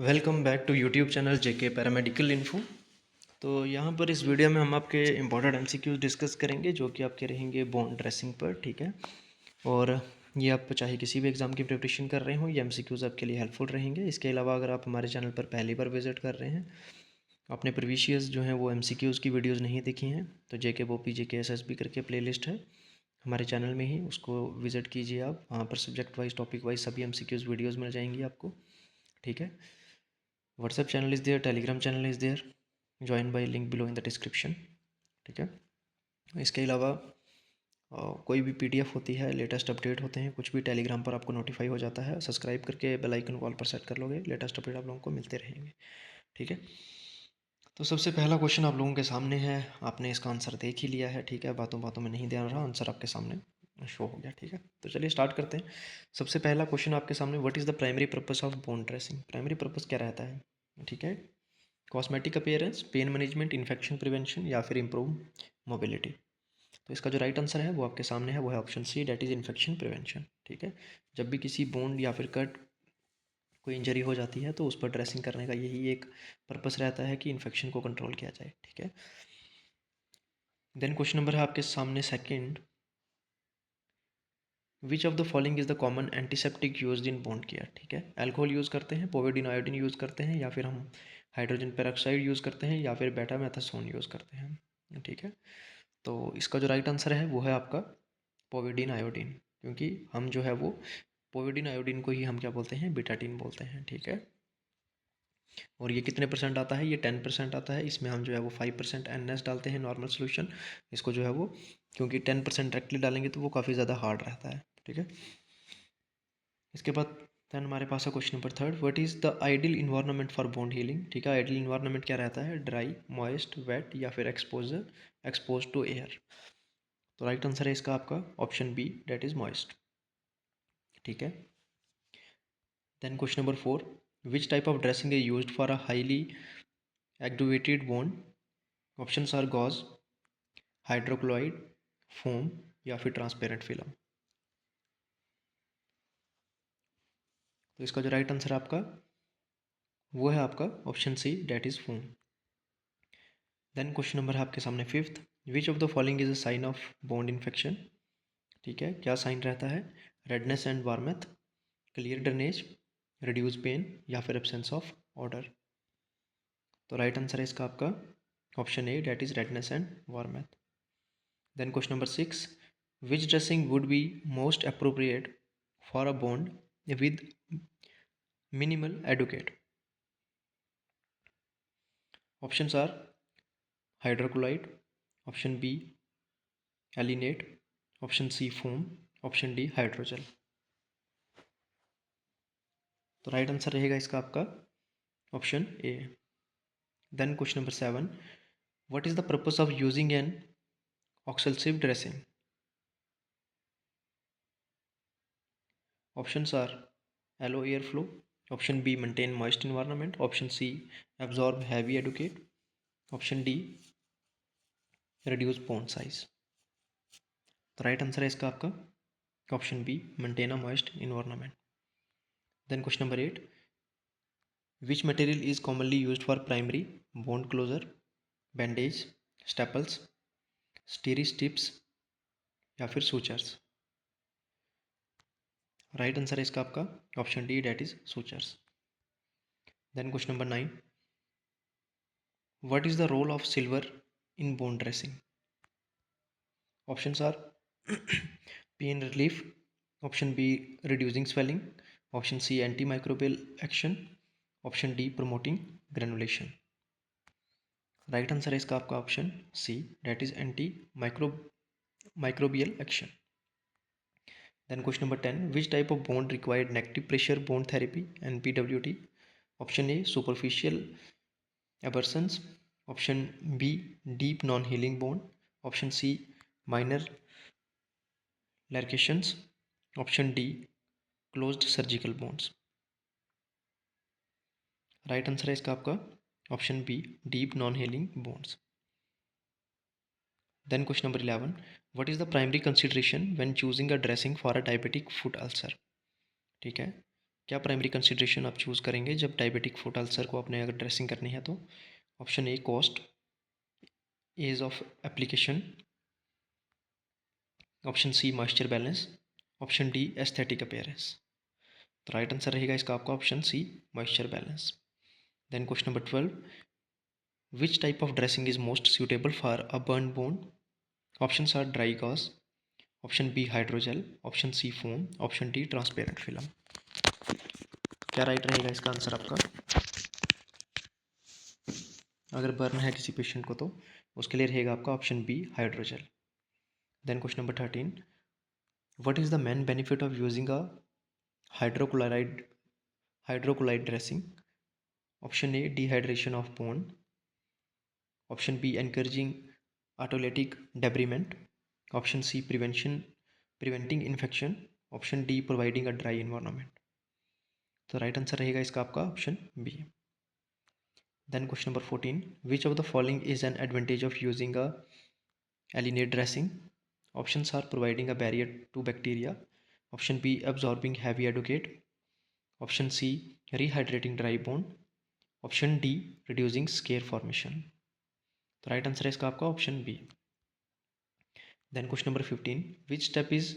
Welcome back to YouTube channel JK paramedical info. तो यहाँ पर इस वीडियो में हम आपके इम्पोर्टेंट एमसीक्यूज डिस्कस करेंगे जो कि आपके रहेंगे बोन ड्रेसिंग पर। ठीक है, और ये आप चाहे किसी भी एग्ज़ाम की प्रिपरेशन कर रहे हो, ये एमसीक्यूज आपके लिए हेल्पफुल रहेंगे। इसके अलावा अगर आप हमारे चैनल पर पहली बार विजिट कर रहे हैं, आपने प्रीवियस जो है वो एमसीक्यूज़ की वीडियोज़ नहीं देखी हैं, तो जेके बोपी जेके एसएसबी करके प्लेलिस्ट है हमारे चैनल में ही, उसको विज़िट कीजिए आप। वहाँ पर सब्जेक्ट वाइज टॉपिक वाइज सभी एमसीक्यूज़ वीडियोज़ मिल जाएंगी आपको। ठीक है, WhatsApp channel is there, Telegram channel is there, join by link below in the description. ठीक है, इसके अलावा कोई भी पीडीएफ होती है, लेटेस्ट अपडेट होते हैं, कुछ भी टेलीग्राम पर आपको नोटिफाई हो जाता है। सब्सक्राइब करके बेल आइकन कॉल पर सेट कर लोगे, लेटेस्ट अपडेट आप लोगों को मिलते रहेंगे। ठीक है, तो सबसे पहला क्वेश्चन आप लोगों के सामने है, आपने इसका आंसर देख ही लिया है। ठीक है, बातों बातों में नहीं ध्यान रहा, आंसर आपके सामने शो हो गया। ठीक है, तो चलिए स्टार्ट करते हैं। सबसे पहला क्वेश्चन आपके सामने, what is the primary purpose of bone dressing. Primary purpose क्या रहता है? ठीक है, cosmetic appearance, pain management, infection prevention या फिर इम्प्रूव मोबिलिटी। तो इसका जो राइट आंसर है वो आपके सामने है, वो है option C, that is infection prevention. ठीक है, जब भी किसी बोन या फिर कट कोई इंजरी हो जाती है तो उस पर ड्रेसिंग करने का यही एक पर्पस रहता है कि इन्फेक्शन को कंट्रोल किया जाए। ठीक है, देन क्वेश्चन नंबर है आपके सामने second, which of the following is the common antiseptic use in bone care. ठीक है, अल्कोहल यूज़ करते हैं, पोविडीन आयोडीन यूज़ करते हैं, या फिर हम हाइड्रोजन पेरोक्साइड यूज़ करते हैं, या फिर बेटा मेथासोन यूज़ करते हैं। ठीक है, तो इसका जो राइट आंसर है वो है आपका पोविडीन आयोडीन, क्योंकि हम जो है वो पोविडीन आयोडीन को ही हम क्या बोलते हैं, बिटाडीन बोलते हैं। ठीक है, और ये कितने परसेंट आता है? ये 10% आता है। इसमें हम जो है वो 5% NS डालते हैं, नॉर्मल सोल्यूशन। इसको जो है वो, क्योंकि 10% डायरेक्टली डालेंगे तो वो काफ़ी ज़्यादा हार्ड रहता है। ठीक है, इसके बाद देन हमारे पास है question number third, what is the ideal environment for bone healing. ठीक है, आइडियल इन्वायरमेंट क्या रहता है? ड्राई, मॉइस्ट, वेट या फिर एक्सपोज टू एयर। तो राइट आंसर है इसका आपका option B, that is moist. ठीक है, then question number four, which type of dressing is used for a highly activated bone. Options are gauze, hydrochloride, foam या फिर ट्रांसपेरेंट फिल्म। तो इसका जो राइट आंसर आपका वो है आपका option C, that is foam. Then question number है आपके सामने fifth, which of the following is a sign of bone infection. ठीक है, क्या साइन रहता है? Redness and warmth, clear drainage, reduce pain या फिर एब्सेंस ऑफ ऑर्डर। तो राइट आंसर है इसका आपका option A, that is redness and warmth. Then question number six, which dressing would be most appropriate for a bone with minimal educate. Options are hydrocolloid, option B alginate, option C foam, option D hydrogel. तो right answer रहेगा इसका आपका option A. Then question number seven, what is the purpose of using an occlusive dressing. Options are allow air flow, option B maintain moist environment, option C absorb heavy एडुकेट, option D reduce पोन size. तो right answer है इसका आपका option B, maintain a moist environment. Then question number 8, which material is commonly used for primary bone closure, bandage, staples, steri-strips या फिर sutures। Right answer है इसका आपका option D, that is sutures। Then question number 9, what is the role of silver in bone dressing. Options are pain relief, option B reducing swelling, option C anti microbial action, option D promoting granulation. Right answer है इसका आपका option C, that is anti microbial action. Then question number 10, which type of bone required negative pressure bone therapy, NPWT? Option A superficial abrasions, option B deep non-healing bone, option C minor lacerations, option D closed surgical bones। Right answer है इसका आपका option B, deep non healing bones. Then question number 11, what is the primary consideration when choosing a dressing for a diabetic foot ulcer. ठीक है, क्या primary consideration आप choose करेंगे जब diabetic foot ulcer को आपने अगर ड्रेसिंग करनी है तो? Option A cost, ease of application, option C moisture balance, option D aesthetic appearance. तो राइट आंसर रहेगा इसका आपका option C moisture balance. Then question number 12, which type of dressing is most suitable for a burn bone? Options are dry gauze, option B hydrogel, option C foam, option D transparent film. क्या right रहेगा इसका answer आपका? अगर burn है किसी patient को तो उसके लिए रहेगा आपका option B hydrogel. Then question number 13, what is the main benefit of using a hydrochloride hydrochloride dressing? Option A dehydration of बोन, option B encouraging autolytic debridement, option C preventing infection, option D providing a dry environment. तो right answer रहेगा इसका आपका option B. Then question number 14, which of the following is an advantage of using a alginate dressing? Options are providing a barrier to bacteria, option B absorbing heavy educate, option C rehydrating dry bone, option D reducing scare formation। तो right answer है इसका आपका option B. Then question number 15, which step is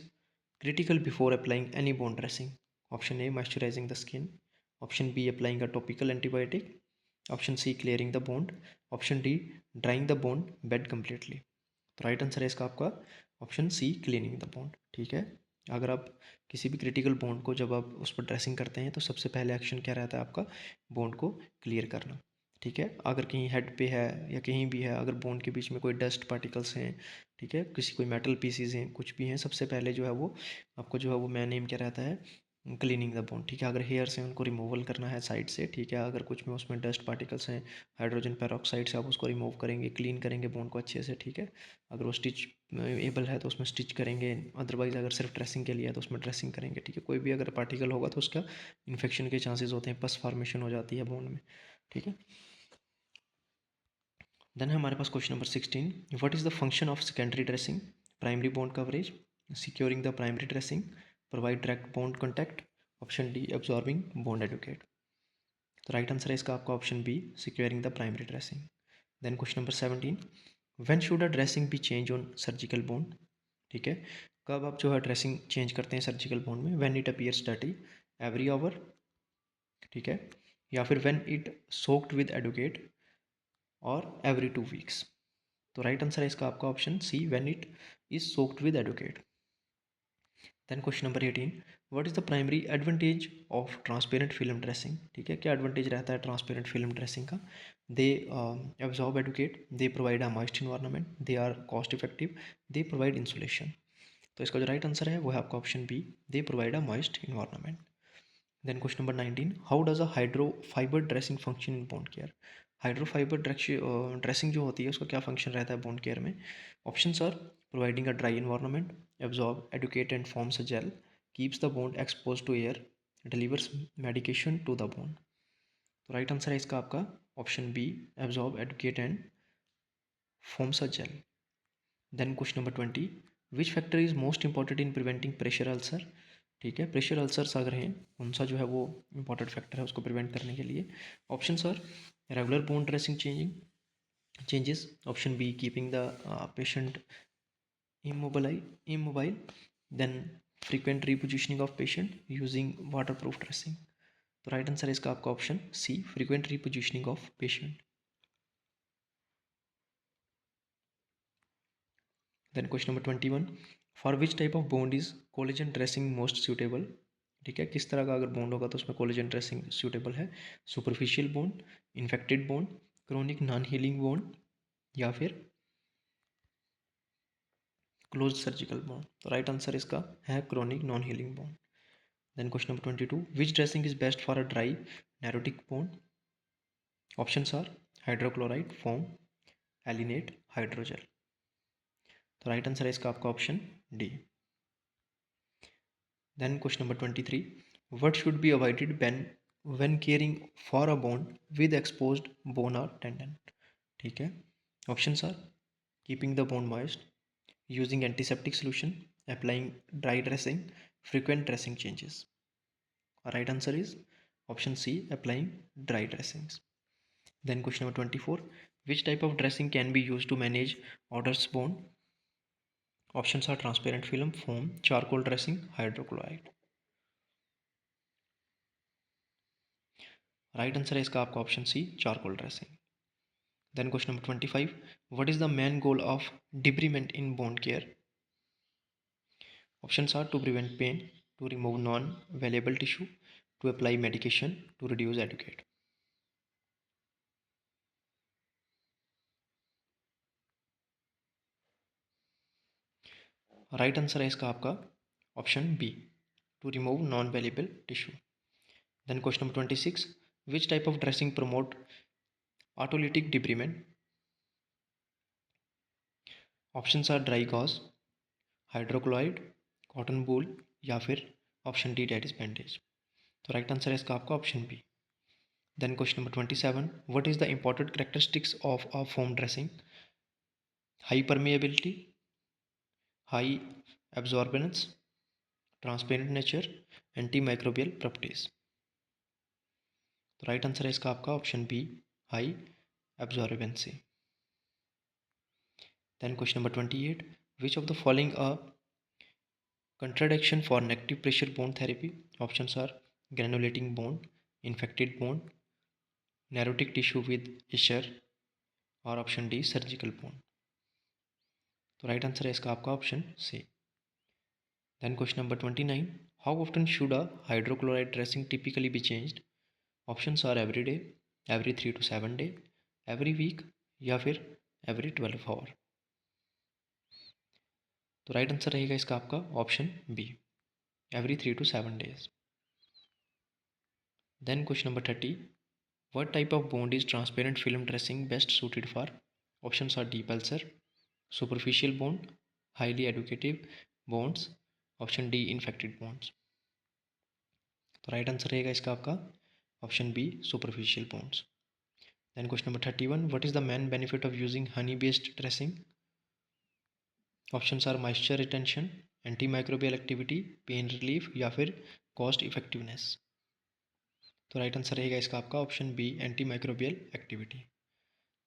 critical before applying any bone dressing? Option A moisturising the skin, option B applying a topical antibiotic, option C clearing the bone, option D drying the bone bed completely. तो right answer है इसका आपका option C cleaning the bone. ठीक है, अगर आप किसी भी क्रिटिकल बोन को जब आप उस पर ड्रेसिंग करते हैं तो सबसे पहले एक्शन क्या रहता है आपका? बोन को क्लियर करना। ठीक है, अगर कहीं हेड पे है या कहीं भी है, अगर बोन के बीच में कोई डस्ट पार्टिकल्स हैं, ठीक है, किसी कोई मेटल पीसीज हैं, कुछ भी हैं, सबसे पहले जो है वो आपको जो है वो मेन एम क्या रहता है? Cleaning the bone. ठीक है, अगर हेयर्स हैं उनको रिमूवल करना है साइड से। ठीक है, अगर कुछ में उसमें डस्ट पार्टिकल्स हैं, हाइड्रोजन पेरोक्साइड से आप उसको रिमूव करेंगे, क्लीन करेंगे बोन को अच्छे से। ठीक है, अगर वो स्टिच एबल है तो उसमें स्टिच करेंगे, अदरवाइज़ अगर सिर्फ ड्रेसिंग के लिए है तो उसमें ड्रेसिंग करेंगे। ठीक है, कोई भी अगर पार्टिकल होगा तो उसका इन्फेक्शन के चांसेस होते हैं, पस फॉर्मेशन हो जाती है बोन में। ठीक है, देन है हमारे पास question number 16, what is the function of secondary dressing? Primary bone coverage, securing the primary dressing, provide direct bone contact, option D absorbing bone एडुकेट। तो राइट आंसर है इसका आपका option B securing the primary dressing. Then question number 17, when should a dressing be change on surgical bone? ठीक है, कब आप जो है ड्रेसिंग चेंज करते हैं सर्जिकल बोन में? When it appears dirty, every hour, ठीक है, या फिर व्हेन इट सोक्ड विद एडुकेट, और एवरी 2 वीक्स। तो राइट आंसर है इसका आपका option C when it is soaked with एडुकेट। Then question number 18, what is the primary advantage of transparent film dressing? ठीक है, क्या एडवांटेज रहता है ट्रांसपेरेंट फिल्म ड्रेसिंग का? दे एब्जॉर्ब एडुकेट, they provide a moist environment, they are cost effective, they provide insulation. तो इसका जो राइट आंसर है वो है आपका option B, they provide a moist environment. Then question number 19, how does a hydrofiber dressing function in bone care? Hydrofiber dressing जो होती है उसका क्या फंक्शन रहता है बोन केयर में? Options are providing a dry environment, absorb एडुकेट and forms a gel, keeps the bone expose to air, delivers medication to the bone. तो राइट आंसर है इसका आपका ऑप्शन बी, एब्जॉर्ब एडुकेट and forms a gel. Then question number 20, which factor is most important in preventing pressure ulcer? ठीक है, pressure ulcers अगर हैं कौन सा जो है वो इंपॉर्टेंट फैक्टर है उसको प्रिवेंट करने के लिए? Option sir regular bone dressing changes, option B keeping the patient immobile, then frequent repositioning of patient using waterproof dressing. तो राइट आंसर है इसका आपका option C frequent repositioning of patient. Then question number 21, for which type of bone is collagen dressing most suitable? ठीक है, किस तरह का अगर बोन होगा तो उसमें कोलेजन ड्रेसिंग सूटेबल है? Superficial bone, infected bone, chronic non healing bone, या फिर क्लोज सर्जिकल बोन। तो राइट आंसर इसका है chronic non healing bone. Then question number 22, which dressing is best for a dry necrotic bone? Options are hydrochloride, foam, alginate, hydrogel. तो right answer है इसका आपका option D. Then question number 23, what should be avoided when caring for a bone with exposed bone or tendon? ठीक है, options are keeping the bone moist, using antiseptic solution, applying dry dressing, frequent dressing changes. Right answer is option C, applying dry dressings. Then question number 24, which type of dressing can be used to manage odorous bone? Options are transparent film, foam, charcoal dressing, hydrochloride. Right answer है इसका आपका option C, charcoal dressing. Then question number 25, what is the main goal of debridement in bone care? Options are to prevent pain, to remove non viable tissue, to apply medication, to reduce एडुकेट. Right answer है इसका आपका option B, to remove non viable tissue. Then question number 26, which type of dressing promote autolytic debridement? Options are dry gauge, hydrochloride, cotton wool या फिर option D that is bandage. तो right answer है इसका आपका option B. Then question number 27, what is the important characteristics of a foam dressing? High permeability, high absorbance, transparent nature, anti microbial properties. तो right answer है इसका आपका option B, high absorbency. Then question number 28, which of the following a contradiction for negative pressure bone therapy? Options are granulating bone, infected bone, neurotic tissue with issue, और option D surgical bone. तो right answer है इसका आपका option C. Then question number 29, how often should a hydrochloride dressing typically be changed? Options are every day, every 3 to 7 day, every week या फिर every 12 hour. तो right answer रहेगा इसका आपका option B, every 3 to 7 days. Then question number 30, what type of bond is transparent film dressing best suited for? Options are deep ulcer, superficial bond, highly educative bonds, option D infected bonds. तो right answer रहेगा इसका आपका option B, superficial bonds. Then question number 31, what is the main benefit of using honey based dressing? Options are moisture retention, antimicrobial activity, pain relief या फिर cost effectiveness. तो right answer रहेगा इसका आपका option B, antimicrobial activity.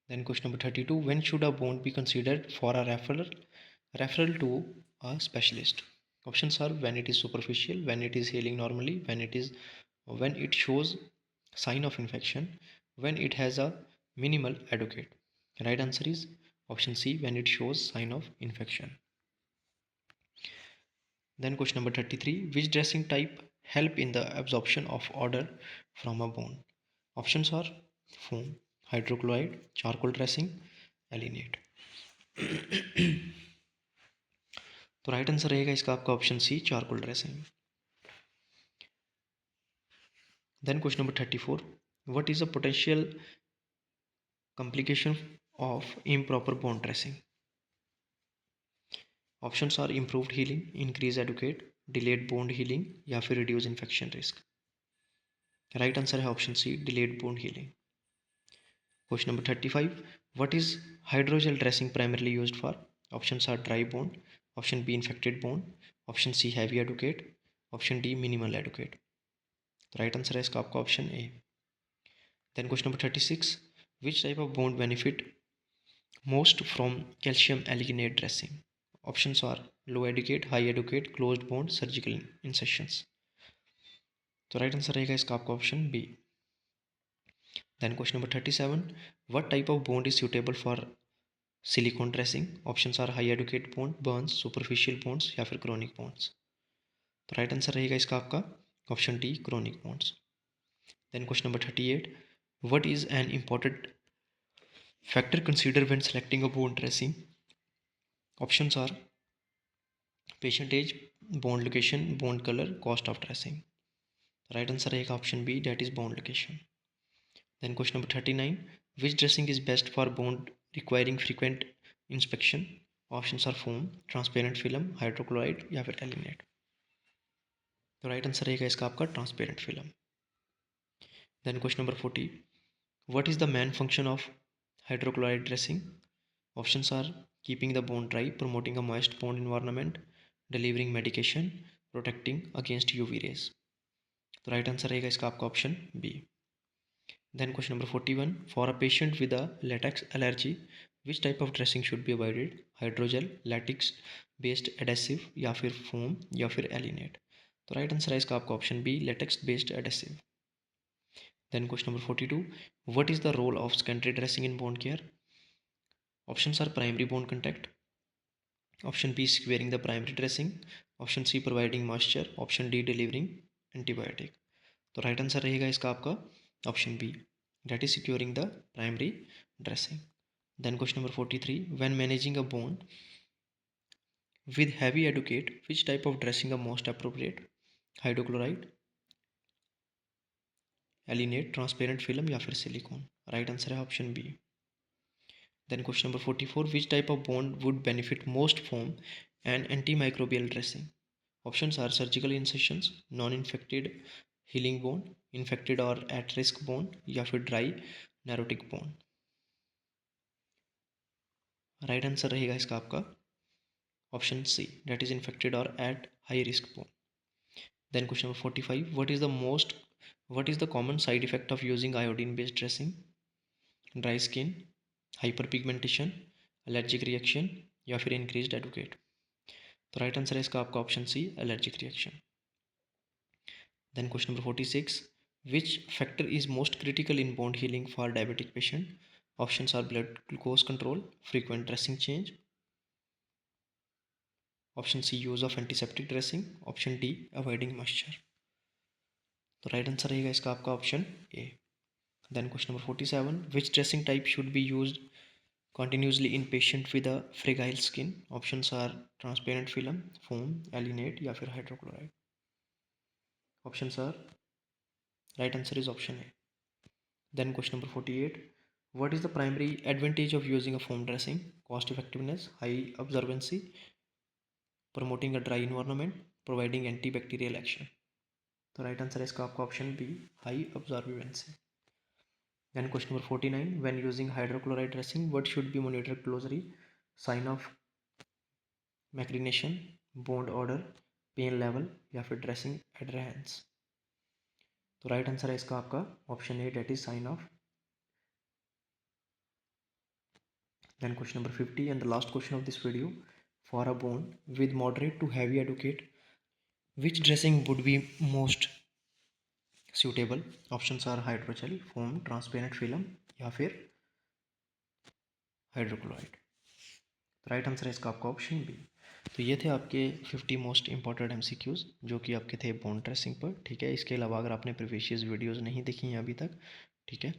Then question number 32, when should a bone be considered for a referral to a specialist? Options are when it is superficial, when it is healing normally, when it shows sign of infection, when it has a minimal educate. Right answer is option C, when it shows sign of infection. Then question number 33, which dressing type help in the absorption of odor from a bone? Options are foam, hydrochloride, charcoal dressing, alginate. तो right answer रहेगा इसका आपका option C, charcoal dressing. Then question number 34, what is a potential complication of improper bone dressing? Options are improved healing, increase एडुकेट, delayed bone healing या फिर reduce infection risk. Right answer है option C, delayed bone healing. Question number 35, what is hydrogel dressing primarily used for? Options are dry bone, option B infected bone, option C heavy educate, option D minimal educate. The right answer है इसका आपका option A. Then question number 36, which type of bone benefit most from calcium alginate dressing? Options are low educate, high educate, closed bone, surgical incisions. तो right answer रहेगा इसका आपका option B. Then question number 37, what type of bond is suitable for silicone dressing? Options are high educate bond, burns, superficial bonds या फिर chronic bonds. तो right answer रहेगा इसका आपका option D, chronic bonds. Then question number 38, what is an important factor considered when selecting a bone dressing? Options are patient age, bone location, bone color, cost of dressing. Right answer रहेगा option B, that is bone location. Then question number 39, which dressing is best for bone requiring frequent inspection? Options are foam, transparent film, hydrochloride या फिर alginate. तो right answer रहेगा इसका आपका transparent film. Then question number 40, what is the main function of hydrochloride dressing? Options are keeping the bone dry, promoting a moist bone environment, delivering medication, protecting against UV rays. तो right answer रहेगा इसका आपका option B. Then question number 41, for a patient with a latex allergy which type of dressing should be avoided, hydrogel, lattice based adhesive या फिर foam या फिर alginate. तो right answer है इसका आपका option B, latex based adhesive. Then question number 42, what is the role of secondary dressing in bone care. Options are primary bone contact, option B securing the primary dressing, option C providing moisture, option D delivering antibiotic. तो right answer रहेगा इसका आपका option B, that is securing the primary dressing. Then question number 43, when managing a bone with heavy educate which type of dressing are most appropriate, hydrochloride, alginate, transparent film या फिर silicone. Right answer है option B. Then question number 44, which type of bone would benefit most from an antimicrobial dressing. Options are surgical incisions, non infected healing bone, infected or at risk bone या फिर dry necrotic bone. Right answer रहेगा इसका आपका option C, that is infected or at high risk bone. Then question number 45, what is the common side effect of using iodine based dressing, dry skin, hyperpigmentation, allergic reaction या फिर increased एडुकेट। तो right answer है इसका आपका option C, allergic reaction. Then question number 46, which factor is most critical in bone healing for diabetic patient. Options are blood glucose control, frequent dressing change, option C use of antiseptic dressing, option D avoiding moisture. तो right answer रहेगा इसका आपका option A. Then question number 47, which dressing type should be used continuously in patient with a fragile skin, options are transparent film, foam, alginate या फिर hydrochloride. Options are, right answer is option A. Then question number 48, what is the primary advantage of using a foam dressing, cost effectiveness, high absorbency, promoting a dry environment, providing antibacterial action। तो right answer है इसका आपका option B, high absorbency। Then question number 49, when using hydrochloride dressing what should be monitored closely, sign of macrination, bond order, pain level या फिर dressing adherence. तो right answer है इसका आपका option A, that is sign of. Then question number 50 and the last question of this video, for a bone with moderate to heavy एडुकेट which dressing would be most suitable. Options are hydrogel, foam, transparent film या फिर hydrochloride. Right answer है इसका आपका option B. तो ये थे आपके 50 मोस्ट इंपॉर्टेंट एमसीक्यूज़ जो कि आपके थे बोन ड्रेसिंग पर, ठीक है। इसके अलावा अगर आपने प्रीवियस वीडियोस नहीं देखी हैं अभी तक, ठीक है,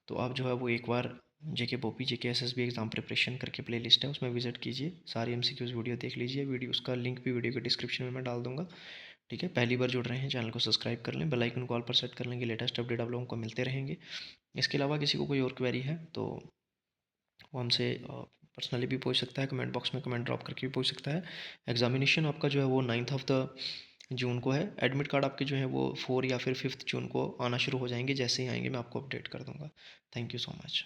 तो आप जो है वो एक बार जेके बोपी जेके एसएसबी एग्ज़ाम प्रिपरेशन करके प्ले लिस्ट है उसमें विजिट कीजिए, सारी एमसीक्यूज़ वीडियो देख लीजिए। वीडियो उसका लिंक भी वीडियो के डिस्क्रिप्शन में मैं डाल दूँगा, ठीक है। पहली बार जुड़ रहे हैं चैनल को सब्सक्राइब कर लें, बेल आइकन को ऑल पर सेट कर लेंगे, लेटेस्ट अपडेट आप लोगों को मिलते रहेंगे। इसके अलावा किसी को कोई और क्वेरी है तो वो हमसे पर्सनली भी पूछ सकता है, कमेंट बॉक्स में कमेंट ड्रॉप करके भी पूछ सकता है। एग्जामिनेशन आपका जो है वो 9th ऑफ द जून को है। एडमिट कार्ड आपके जो है वो 4 या फिर 5th जून को आना शुरू हो जाएंगे, जैसे ही आएंगे मैं आपको अपडेट कर दूंगा। Thank you so much.